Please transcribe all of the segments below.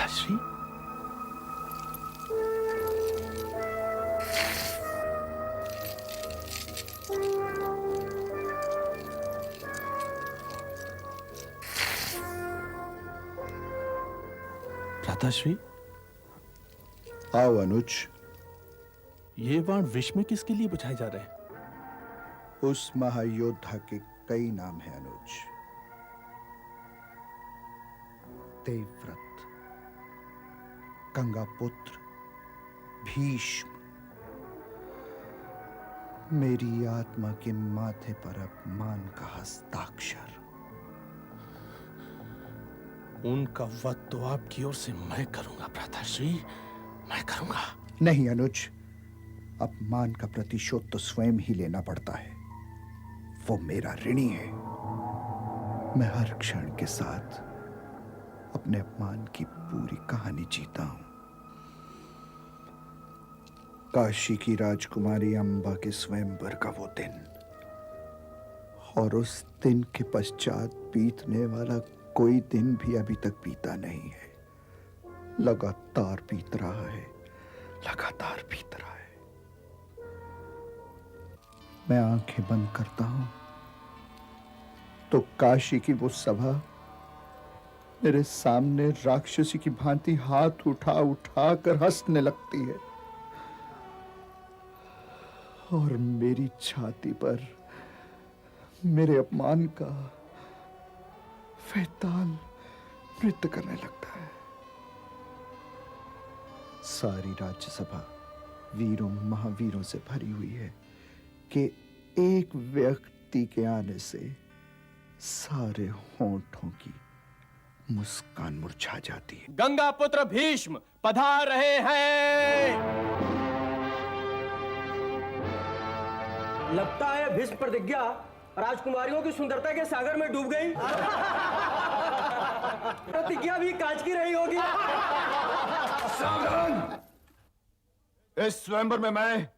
भ्राताश्री, भ्राताश्री, आओ अनुज। ये बाण विष में किसके लिए बुझाए जा रहे हैं? उस महायोद्धा के कई नाम हैं अनुज। देवव्रत, गंगापुत्र, भीष्म। मेरी आत्मा के माथे पर अपमान का हस्ताक्षर। उनका वध तो आपकी ओर से मैं करूंगा भ्राताश्री, मैं करूंगा। नहीं अनुज, अपमान का प्रतिशोध तो स्वयं ही लेना पड़ता है। वो मेरा ऋणी है। मैं हर क्षण के साथ अपने अपमान की पूरी कहानी जीता हूं। काशी की राजकुमारी अंबा के स्वयंवर का वो दिन, और उस दिन के पश्चात बीतने वाला कोई दिन भी अभी तक बीता नहीं है। लगातार बीत रहा है, लगातार बीत रहा है। मैं आंखें बंद करता हूं तो काशी की वो सभा मेरे सामने राक्षसी की भांति हाथ उठा उठा कर हंसने लगती है, और मेरी छाती पर मेरे अपमान का फैताल नृत्य करने लगता है। सारी राज्यसभा वीरों महावीरों से भरी हुई है कि एक व्यक्ति के आने से सारे होंठों की मुस्कान मुरझा जाती है। गंगा पुत्र भीष्म पधार रहे हैं। लगता है भीष्म प्रतिज्ञा राजकुमारियों की सुंदरता के सागर में डूब गई। प्रतिज्ञा भी कांच की रही होगी। सावधान! इस स्वयंवर में मैं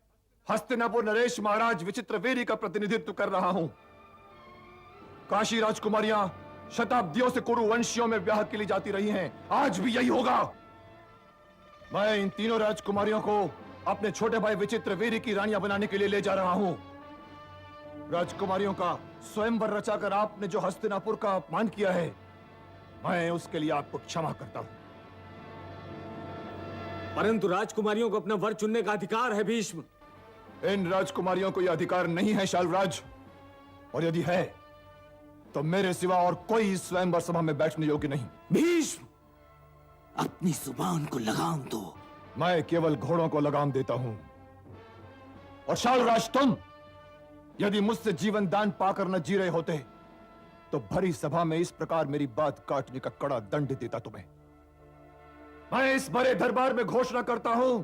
हस्तिनापुर नरेश महाराज विचित्रवीर्य का प्रतिनिधित्व कर रहा हूं। काशी राजकुमारियां शताब्दियों से कुरु वंशियों में ब्याह के लिए जाती रही हैं। आज भी यही होगा। मैं इन तीनों राजकुमारियों को अपने छोटे भाई विचित्रवीर्य की रानियां बनाने के लिए ले जा रहा हूं। राजकुमारियों का स्वयंवर रचाकर आपने जो हस्तिनापुर का अपमान किया है, मैं उसके लिए आपको क्षमा करता हूं। परंतु राजकुमारियों को अपना वर चुनने का अधिकार है भीष्म। इन राजकुमारियों को यह अधिकार नहीं है शाल्वराज, और यदि है तो मेरे सिवा और कोई इस स्वयंवर सभा में बैठने योग्य नहीं। भीष्म, अपनी जुबान को लगाम दो। मैं केवल घोड़ों को लगाम देता हूं। और शाल्वराज, तुम यदि मुझसे जीवन दान पाकर न जी रहे होते तो भरी सभा में इस प्रकार मेरी बात काटने का कड़ा दंड देता तुम्हें। मैं इस बड़े दरबार में घोषणा करता हूं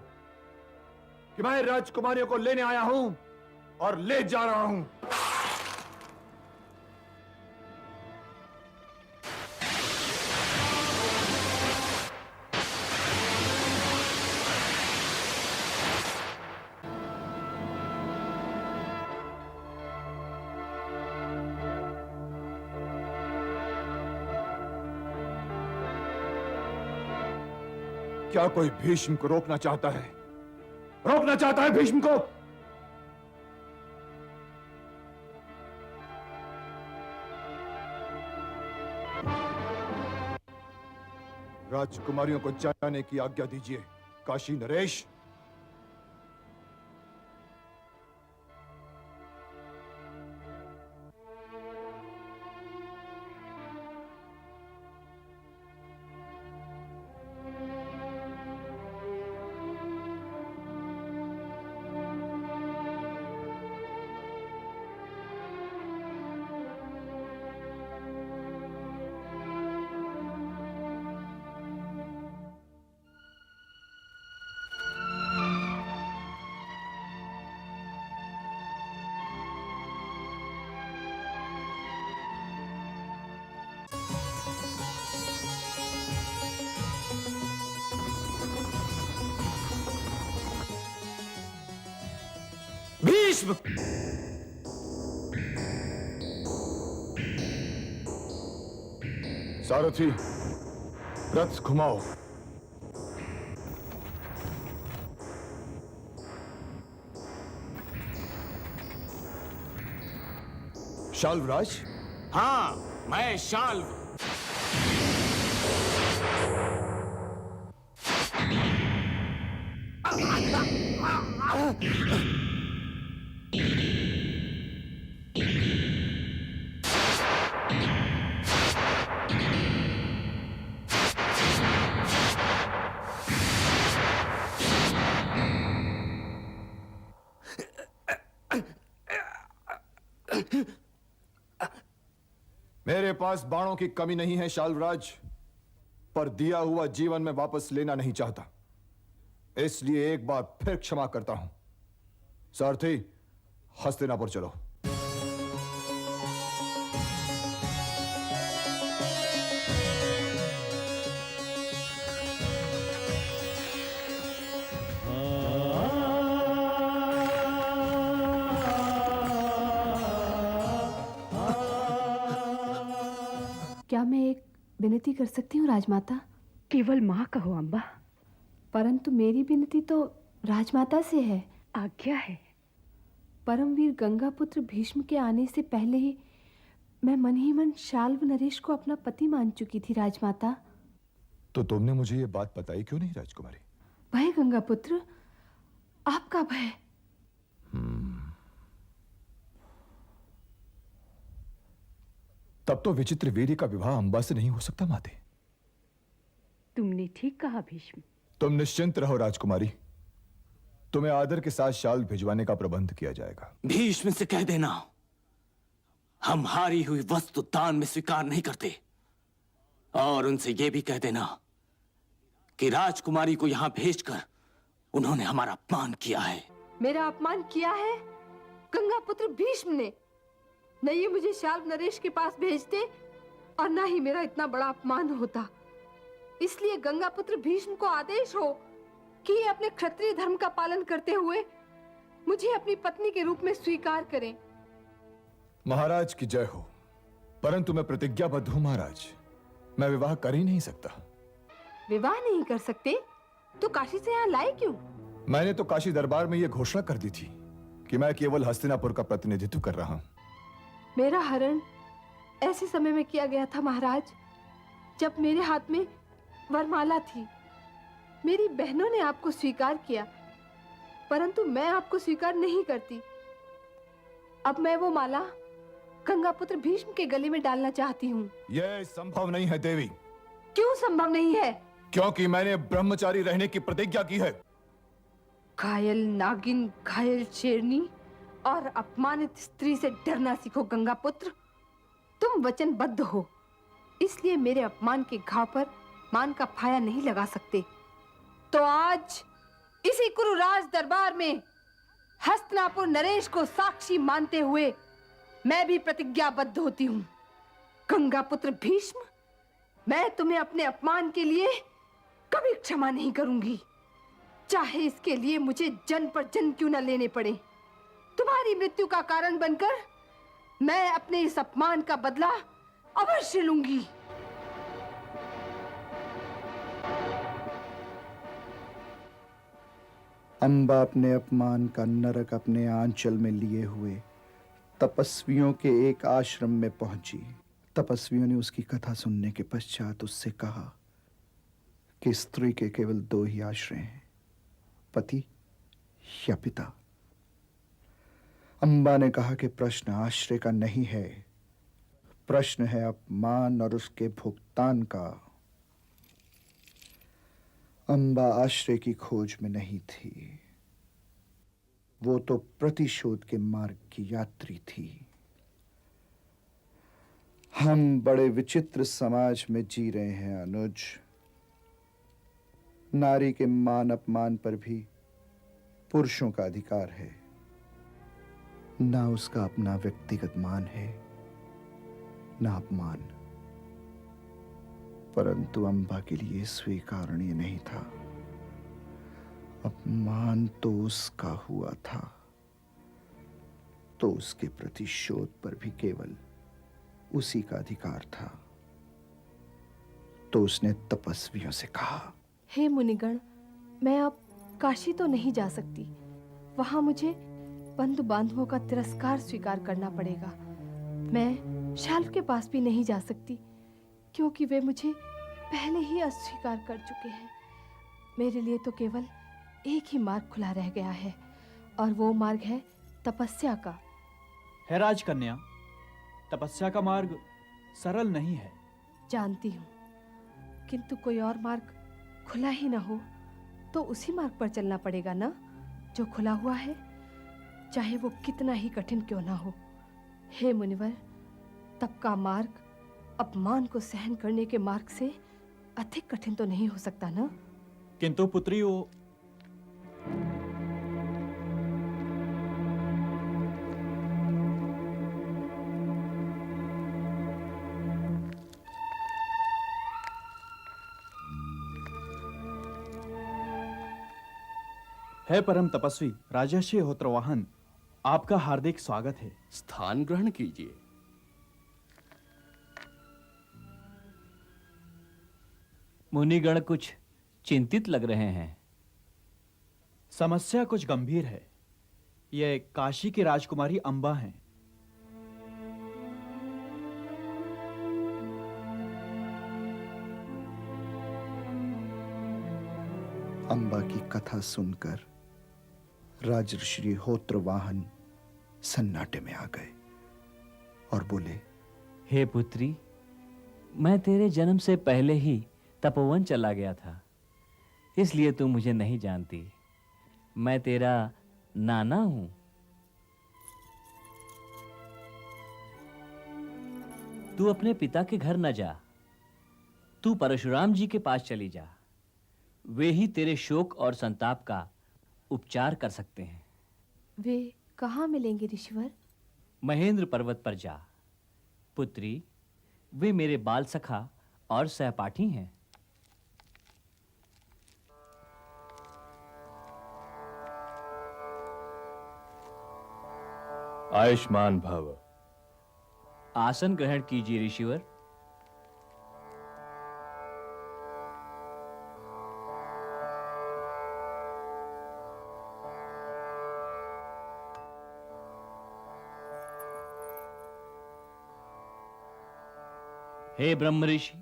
कि मैं राजकुमारियों को लेने आया हूं और ले जा रहा हूं। क्या कोई भीष्म को रोकना चाहता है? रोकना चाहता है भीष्म को? राजकुमारियों को जाने की आज्ञा दीजिए। काशी नरेश। भीष्म! सारथी, रथ घुमाओ। शाल्वराज? हाँ, मैं शाल्व। मेरे पास बाणों की कमी नहीं है शाल्वराज, पर दिया हुआ जीवन में वापस लेना नहीं चाहता, इसलिए एक बार फिर क्षमा करता हूं। सारथी, हस्तिनापुर चलो। क्या मैं एक विनती कर सकती हूँ राजमाता? केवल माँ कहो अम्बा। परंतु मेरी विनती तो राजमाता से है। आज्ञा है। परमवीर गंगापुत्र भीष्म के आने से पहले ही मैं मन ही मन शाल्व नरेश को अपना पति मान चुकी थी राजमाता। तो तुमने मुझे ये बात बताई क्यों नहीं राजकुमारी? भय गंगापुत्र, आपका भय। तब तो विचित्र वीर्य का विवाह अंबा से नहीं हो सकता माते। तुमने ठीक कहा भीष्म। तुम निश्चिंत रहो राजकुमारी, तुम्हें आदर के साथ शाल भिजवाने का प्रबंध किया जाएगा। भीष्म से कह देना हम हारी हुई वस्तु दान में स्वीकार नहीं करते, और उनसे यह भी कह देना कि राजकुमारी को यहां भेजकर उन्होंने हमारा अपमान किया है। मेरा अपमान किया है गंगापुत्र भीष्म ने? न ये मुझे शाल्व नरेश के पास भेजते और न ही मेरा इतना बड़ा अपमान होता। इसलिए गंगापुत्र भीष्म को आदेश हो कि ये अपने क्षत्रिय धर्म का पालन करते हुए मुझे अपनी पत्नी के रूप में स्वीकार करें। महाराज की जय हो, परंतु मैं प्रतिज्ञाबद्ध हूं महाराज, मैं विवाह कर ही नहीं सकता। विवाह नहीं कर सकते तो काशी से यहाँ लाए क्यों? मैंने तो काशी दरबार में यह घोषणा कर दी थी कि मैं केवल हस्तिनापुर का प्रतिनिधित्व कर रहा हूं। मेरा हरण ऐसे समय में किया गया था महाराज जब मेरे हाथ में वरमाला थी। मेरी बहनों ने आपको स्वीकार किया, परंतु मैं आपको स्वीकार नहीं करती। अब मैं वो माला गंगापुत्र भीष्म के गले में डालना चाहती हूँ। यह संभव नहीं है देवी। क्यों संभव नहीं है? क्योंकि मैंने ब्रह्मचारी रहने की प्रतिज्ञा की है। घायल नागिन, घायल शेरनी और अपमानित स्त्री से डरना सीखो गंगापुत्र। तुम वचनबद्ध हो, इसलिए मेरे अपमान के घाव पर मान का फाया नहीं लगा सकते। तो आज इसी कुरुराज दरबार में हस्तिनापुर नरेश को साक्षी मानते हुए मैं भी प्रतिज्ञाबद्ध होती हूँ। गंगापुत्र भीष्म, मैं तुम्हें अपने अपमान के लिए कभी क्षमा नहीं करूंगी, चाहे इसके लिए मुझे जन्म पर जन्म क्यों न लेने पड़े। तुम्हारी मृत्यु का कारण बनकर मैं अपने इस अपमान का बदला अवश्य लूंगी। अंबा अपने अपमान का नरक अपने आंचल में लिए हुए तपस्वियों के एक आश्रम में पहुंची। तपस्वियों ने उसकी कथा सुनने के पश्चात उससे कहा कि स्त्री के केवल दो ही आश्रय हैं, पति या पिता। अंबा ने कहा कि प्रश्न आश्रय का नहीं है, प्रश्न है अपमान और उसके भुगतान का। अंबा आश्रय की खोज में नहीं थी, वो तो प्रतिशोध के मार्ग की यात्री थी। हम बड़े विचित्र समाज में जी रहे हैं अनुज। नारी के मान अपमान पर भी पुरुषों का अधिकार है, ना उसका अपना व्यक्तिगत मान है ना अपमान। परंतु अंबा के लिए स्वीकारणीय नहीं था। अपमान तो उसका हुआ था, तो उसके प्रतिशोध पर भी केवल उसी का अधिकार था। तो उसने तपस्वियों से कहा, हे मुनिगण, मैं अब काशी तो नहीं जा सकती। वहां मुझे बंधु बांधवों का तिरस्कार स्वीकार करना पड़ेगा। मैं शाल्व के पास भी नहीं जा सकती, क्योंकि वे मुझे पहले ही अस्वीकार कर चुके हैं। मेरे लिए तो केवल एक ही मार्ग खुला रह गया है, और वो मार्ग है तपस्या का। है राजकन्या, तपस्या का मार्ग सरल नहीं है। जानती हूँ, किंतु कोई और मार्ग खुला ही ना हो तो उसी मार्ग पर चलना पड़ेगा ना, जो खुला हुआ है, चाहे वो कितना ही कठिन क्यों ना हो। हे मुनिवर, तप का मार्ग अपमान को सहन करने के मार्ग से अधिक कठिन तो नहीं हो सकता ना? किंतु पुत्री, वो है परम तपस्वी राजर्षि होत्रवाहन, आपका हार्दिक स्वागत है। स्थान ग्रहण कीजिए। मुनिगण कुछ चिंतित लग रहे हैं। समस्या कुछ गंभीर है। ये काशी की राजकुमारी अंबा हैं। अंबा की कथा सुनकर राजर्षि होत्रवाहन सन्नाटे में आ गए और बोले, हे पुत्री, मैं तेरे जन्म से पहले ही तपोवन चला गया था, इसलिए तू मुझे नहीं जानती। मैं तेरा नाना हूं। तू अपने पिता के घर न जा, तू परशुराम जी के पास चली जा। वे ही तेरे शोक और संताप का उपचार कर सकते हैं। वे कहाँ मिलेंगे ऋषिवर? महेंद्र पर्वत पर जा पुत्री, वे मेरे बाल सखा और सहपाठी हैं। आयुष्मान भव। आसन ग्रहण कीजिए ऋषिवर। हे ब्रह्म ऋषि,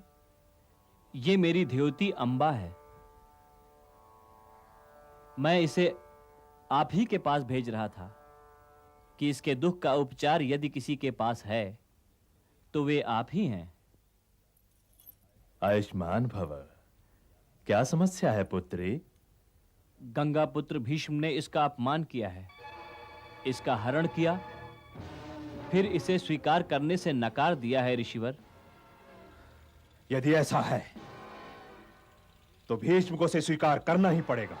ये मेरी ध्योति अंबा है। मैं इसे आप ही के पास भेज रहा था कि इसके दुख का उपचार यदि किसी के पास है तो वे आप ही हैं। आयुष्मान भव। क्या समस्या है पुत्री? गंगा पुत्र भीष्म ने इसका अपमान किया है, इसका हरण किया, फिर इसे स्वीकार करने से नकार दिया है ऋषिवर। यदि ऐसा है तो भीष्म को से स्वीकार करना ही पड़ेगा,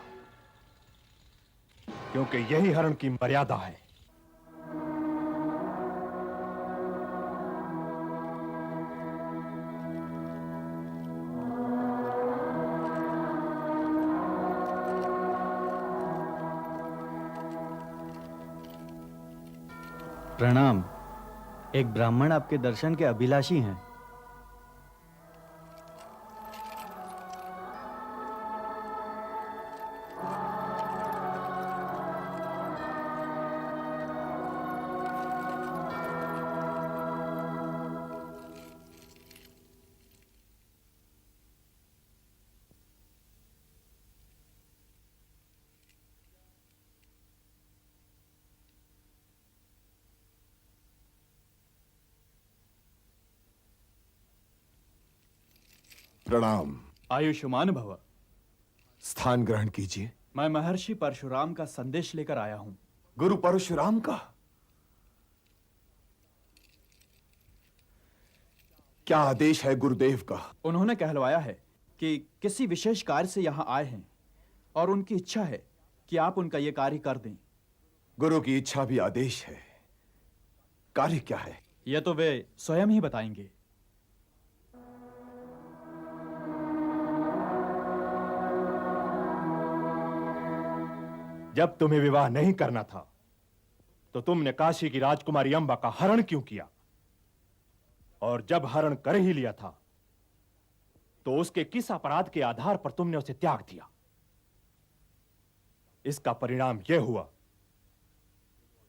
क्योंकि यही हरण की मर्यादा है। प्रणाम। एक ब्राह्मण आपके दर्शन के अभिलाषी हैं। प्रणाम। आयुष्मान भव। स्थान ग्रहण कीजिए। मैं महर्षि परशुराम का संदेश लेकर आया हूं। गुरु परशुराम का? क्या आदेश है गुरुदेव का? उन्होंने कहलवाया है कि किसी विशेष कार्य से यहां आए हैं और उनकी इच्छा है कि आप उनका यह कार्य कर दें। गुरु की इच्छा भी आदेश है। कार्य क्या है? यह तो वे स्वयं ही बताएंगे। जब तुम्हें विवाह नहीं करना था तो तुमने काशी की राजकुमारी अंबा का हरण क्यों किया? और जब हरण कर ही लिया था तो उसके किस अपराध के आधार पर तुमने उसे त्याग दिया? इसका परिणाम यह हुआ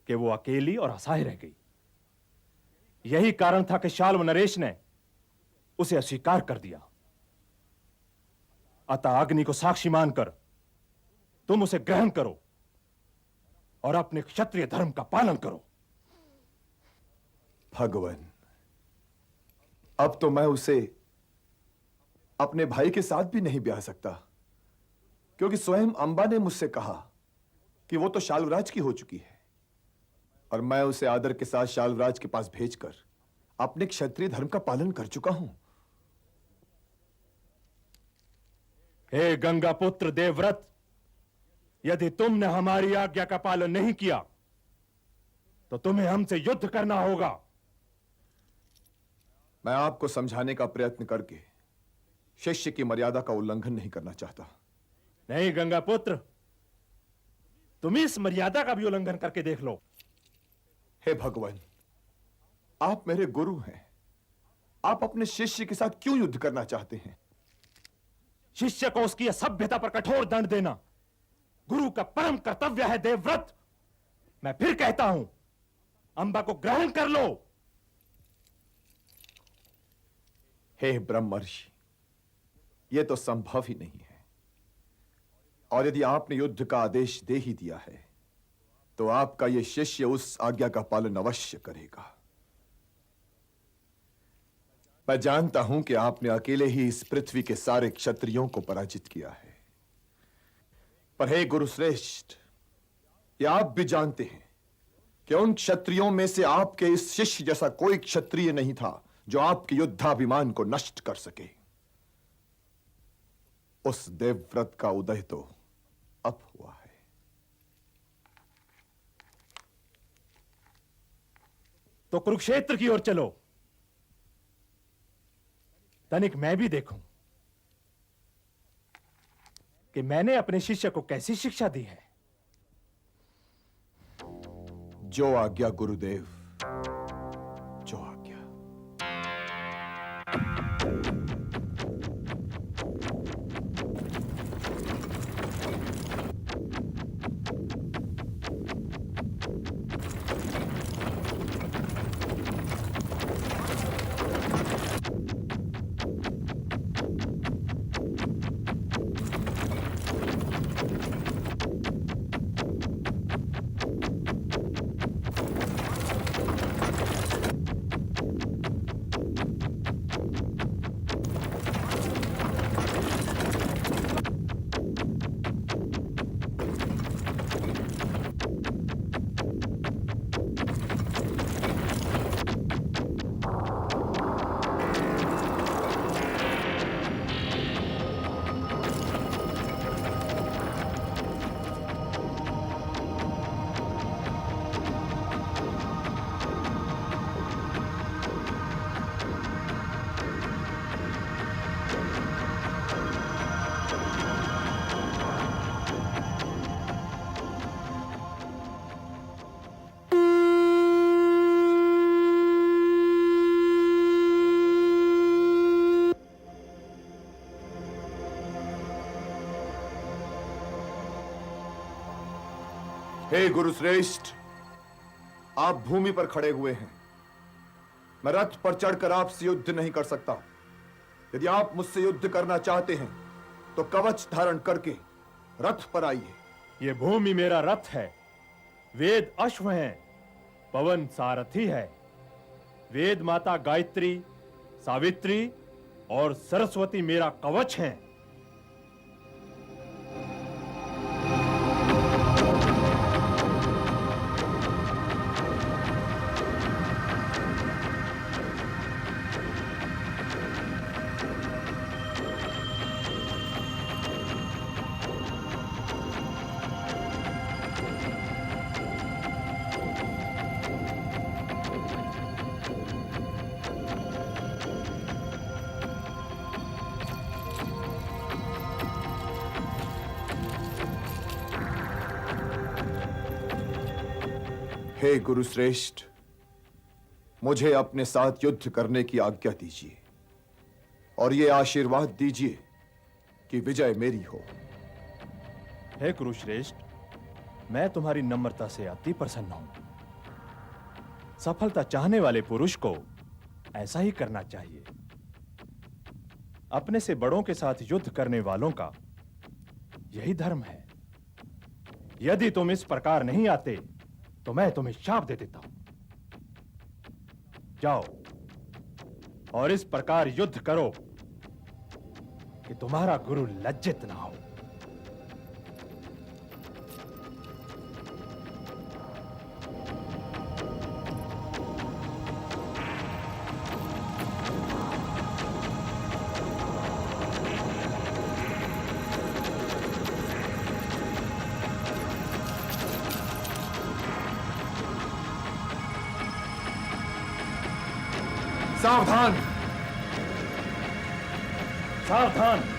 कि वो अकेली और असहाय रह गई। यही कारण था कि शाल्व नरेश ने उसे अस्वीकार कर दिया। अतः अग्नि को साक्षी मानकर तुम उसे ग्रहण करो और अपने क्षत्रिय धर्म का पालन करो। भगवान, अब तो मैं उसे अपने भाई के साथ भी नहीं ब्याह सकता, क्योंकि स्वयं अंबा ने मुझसे कहा कि वो तो शाल्वराज की हो चुकी है, और मैं उसे आदर के साथ शाल्वराज के पास भेजकर अपने क्षत्रिय धर्म का पालन कर चुका हूं। हे गंगा पुत्र देवव्रत, यदि तुमने हमारी आज्ञा का पालन नहीं किया तो तुम्हें हमसे युद्ध करना होगा। मैं आपको समझाने का प्रयत्न करके शिष्य की मर्यादा का उल्लंघन नहीं करना चाहता। नहीं गंगा पुत्र, तुम इस मर्यादा का भी उल्लंघन करके देख लो। हे भगवान, आप मेरे गुरु हैं, आप अपने शिष्य के साथ क्यों युद्ध करना चाहते हैं? शिष्य को उसकी असभ्यता पर कठोर दंड देना गुरु का परम कर्तव्य है देवव्रत। मैं फिर कहता हूं, अंबा को ग्रहण कर लो। हे ब्रह्मर्षि, यह तो संभव ही नहीं है, और यदि आपने युद्ध का आदेश दे ही दिया है तो आपका यह शिष्य उस आज्ञा का पालन अवश्य करेगा। मैं जानता हूं कि आपने अकेले ही इस पृथ्वी के सारे क्षत्रियों को पराजित किया है, पर हे गुरुश्रेष्ठ, ये आप भी जानते हैं कि उन क्षत्रियों में से आपके इस शिष्य जैसा कोई क्षत्रिय नहीं था जो आपके युद्धाभिमान को नष्ट कर सके। उस देवव्रत का उदय तो अब हुआ है। तो कुरुक्षेत्र की ओर चलो, तनिक मैं भी देखूं कि मैंने अपने शिष्य को कैसी शिक्षा दी है। जो आज्ञा गुरुदेव, जो आज्ञा। हे गुरुश्रेष्ठ, आप भूमि पर खड़े हुए हैं, मैं रथ पर चढ़कर आपसे युद्ध नहीं कर सकता। यदि आप मुझसे युद्ध करना चाहते हैं तो कवच धारण करके रथ पर आइए। यह भूमि मेरा रथ है, वेद अश्व हैं, पवन सारथी है। वेद माता गायत्री, सावित्री और सरस्वती मेरा कवच हैं। हे गुरुश्रेष्ठ, मुझे अपने साथ युद्ध करने की आज्ञा दीजिए और ये आशीर्वाद दीजिए कि विजय मेरी हो। हे गुरुश्रेष्ठ, मैं तुम्हारी नम्रता से अति प्रसन्न हूं। सफलता चाहने वाले पुरुष को ऐसा ही करना चाहिए। अपने से बड़ों के साथ युद्ध करने वालों का यही धर्म है। यदि तुम इस प्रकार नहीं आते तो मैं तुम्हें शाप दे देता हूं। जाओ और इस प्रकार युद्ध करो कि तुम्हारा गुरु लज्जित ना हो। सावधान, सावधान।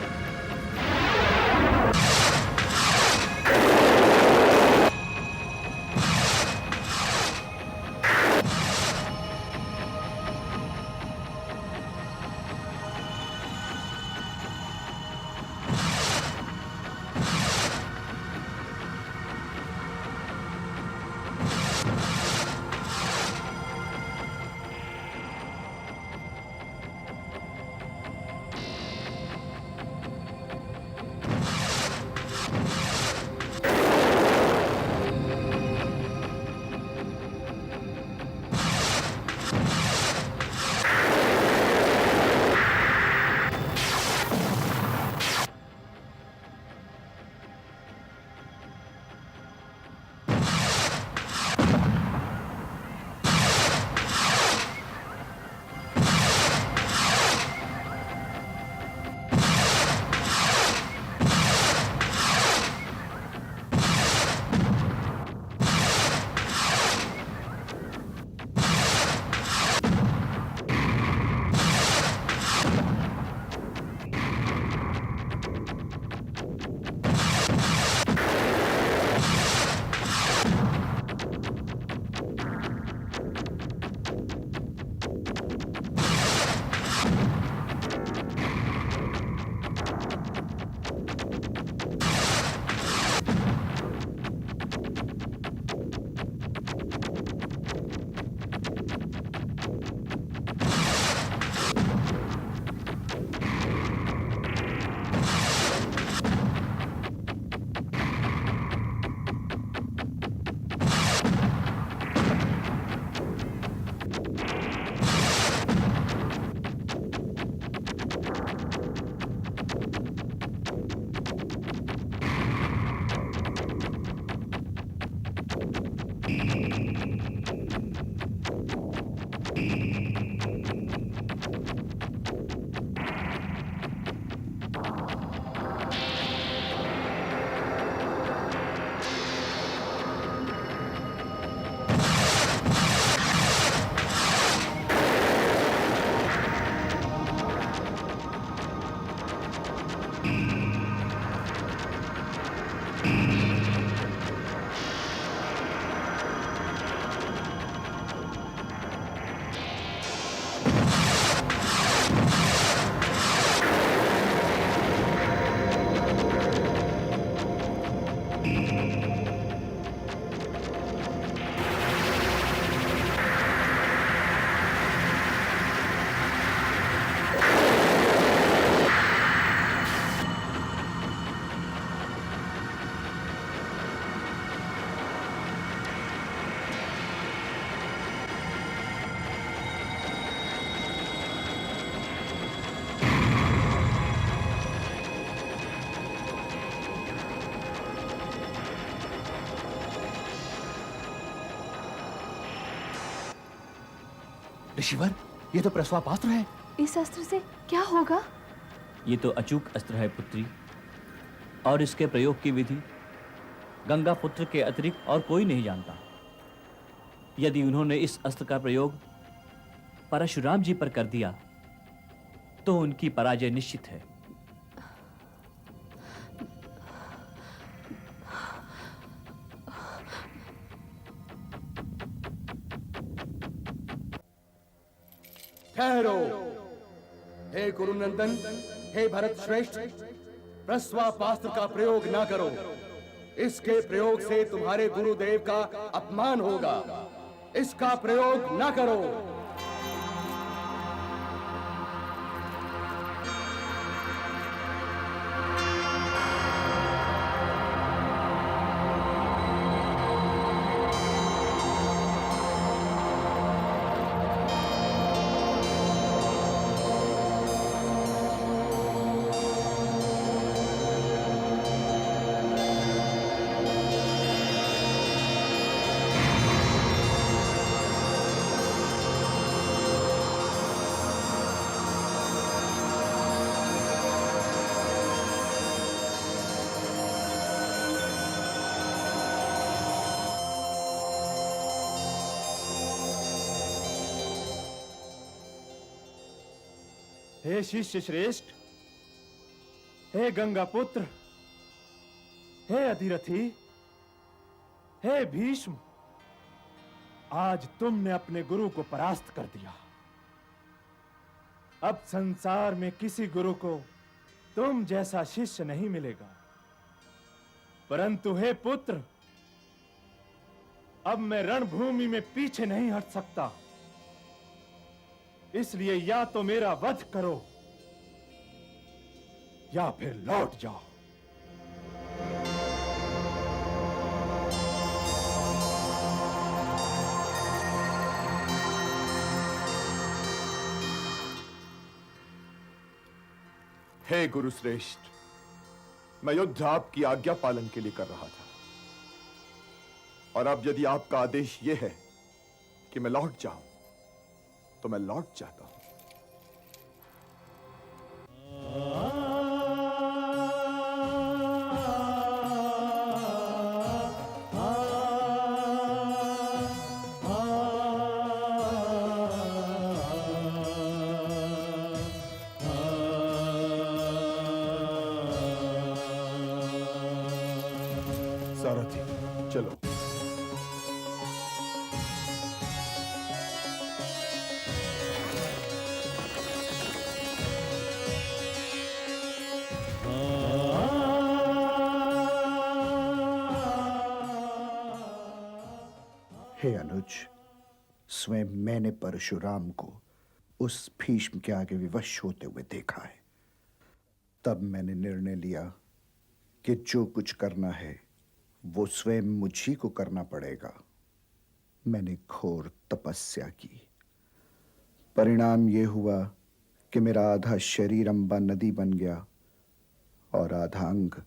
ऋषिवर, ये तो प्रस्वापास्त्र है। इस अस्त्र से क्या होगा? ये तो अचूक अस्त्र है पुत्री, और इसके प्रयोग की विधि गंगा पुत्र के अतिरिक्त और कोई नहीं जानता। यदि उन्होंने इस अस्त्र का प्रयोग परशुराम जी पर कर दिया तो उनकी पराजय निश्चित है। ठहरो, हे कुरुनंदन, हे भरत श्रेष्ठ, प्रस्वापास्त्र का प्रयोग ना करो। इसके प्रयोग से तुम्हारे गुरुदेव का अपमान होगा। इसका प्रयोग न करो। हे शिष्य श्रेष्ठ, हे गंगा पुत्र, हे अधिरथी, हे भीष्म, आज तुमने अपने गुरु को परास्त कर दिया। अब संसार में किसी गुरु को तुम जैसा शिष्य नहीं मिलेगा। परंतु हे पुत्र, अब मैं रणभूमि में पीछे नहीं हट सकता। इसलिए या तो मेरा वध करो या फिर लौट जाओ। हे गुरुश्रेष्ठ, मैं युद्ध आपकी आज्ञा पालन के लिए कर रहा था, और अब यदि आपका आदेश यह है कि मैं लौट जाऊं, तो मैं लौट जाता हूं। सारथी, चलो। हे अनुज, स्वयं मैंने परशुराम को उस भीष्म के आगे विवश होते हुए देखा है। तब मैंने निर्णय लिया कि जो कुछ करना है वो स्वयं मुझी को करना पड़ेगा। मैंने घोर तपस्या की। परिणाम ये हुआ कि मेरा आधा शरीर अंबा नदी बन गया और आधा अंग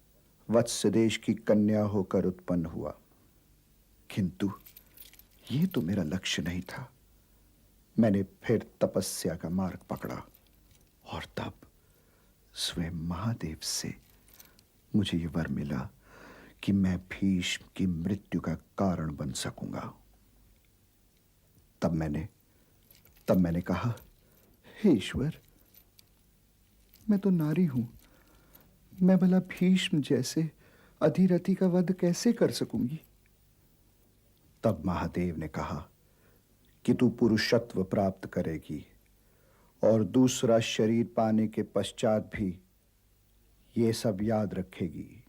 वत्स देश की कन्या होकर उत्पन्न हुआ। किंतु ये तो मेरा लक्ष्य नहीं था। मैंने फिर तपस्या का मार्ग पकड़ा और तब स्वयं महादेव से मुझे ये वर मिला कि मैं भीष्म की मृत्यु का कारण बन सकूंगा। तब मैंने कहा, हे ईश्वर, मैं तो नारी हूं, मैं भला भीष्म जैसे अधिरथी का वध कैसे कर सकूंगी? तब महादेव ने कहा कि तू पुरुषत्व प्राप्त करेगी और दूसरा शरीर पाने के पश्चात भी ये सब याद रखेगी।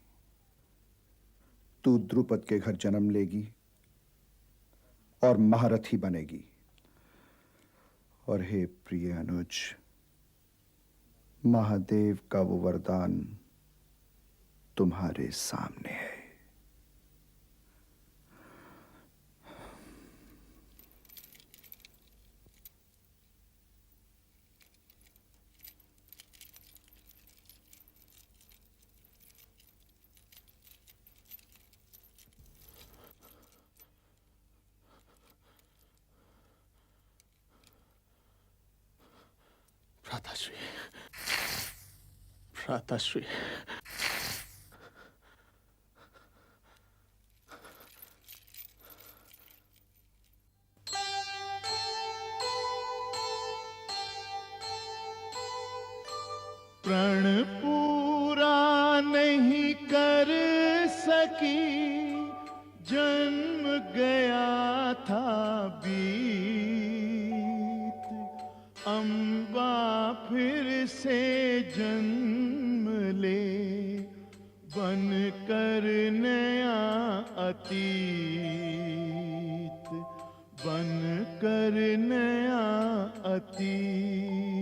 तू द्रुपद के घर जन्म लेगी और महारथी बनेगी। और हे प्रिय अनुज, महादेव का वो वरदान तुम्हारे सामने है। भ्राताश्री, भ्राताश्री, प्रण पूरा नहीं कर सकी, जन्म गया था बीत, अम्बा फिर से जन्म ले, बन कर नया अतीत, बन कर नया अतीत।